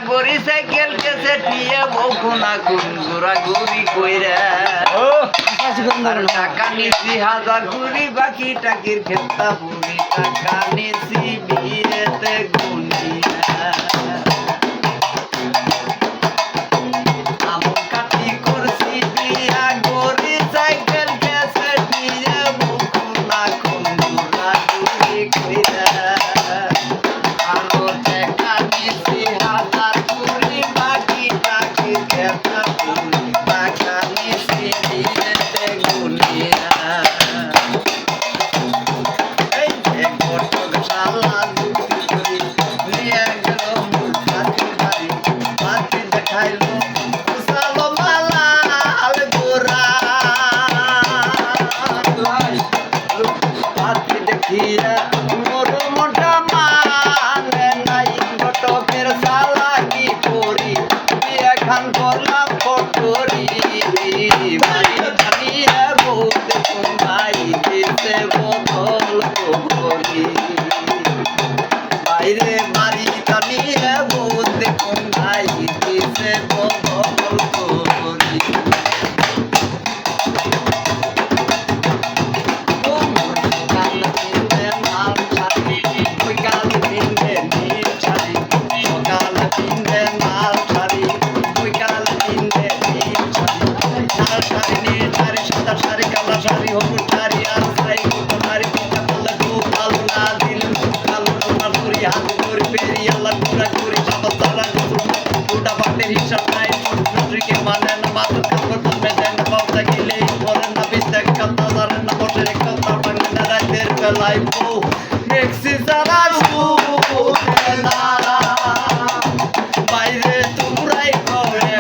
গড়ি সাইকেল কেসে নিয়ে বউখনা কোন ঘোরাঘুরি কইরা আর টাকা নিছি হাজার ঘুরি বাকি টাকির খেতা বুড়ি টাকা নিছি বিয়েতে গুনিয়া আমন কাটি করছি বিয়া গড়ি সাইকেল কেসে নিয়ে বউখনা কোন ঘোরাঘুরি কইরা আরো টাকা নিছি হাজার ঘুরি বাকি টাকির খেতা বুড়ি টাকা নিছি বিয়েতে গুনিয়া এই যে ঘটক শালা যুক্তি করি নিয়ে গেল মুখ হাতি বাড়ি হাতি দেখাইলো উসালো মালাল গোরা হাতি দেখিয়া মোর মোটা মানে নাই ঘটকের শালা কি করি বিয়ে খান করলাম পটরি ভাই জানিয়া বহুত ভাই দিতে বদল করি বাইরে বাড়ি জানিয়া বহুত ভাই দিতে বদল করি কাল দিনে মাল ছাড়ি ওই কাল দিনে নীল ছাড়ি সকাল দিনে মাল ছাড়ি ওই কাল দিনে নীল ছাড়ি লাল শাড়ি নীল শাড়ি সাদা শাড়ি কালা শাড়ি হলুদ শাড়ি আর শাড়ি কুটো শাড়ি পিঠা করলে খুব ভালো না দিলে কালো তোমার করি হাত করে পেরি আল্লাহ ঘুরা ঘুরি সাবা তারা দুটা পাটের হিসাব নাই কে মানে না মাথার কাপড় তুলবে দেন বাবদা গেলেই করেন না বিস্তার কথা জানেন না বসে কথা ভাঙে না রাতের বেলায় বউ মেক্সি সারা শুনে না বাইরে তোমরাই করে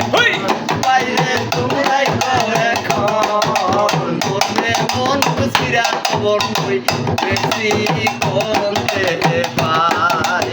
বাইরে তোমরাই করে খন করবে মন খুশিরা খবর নই মেক্সি করতে পাই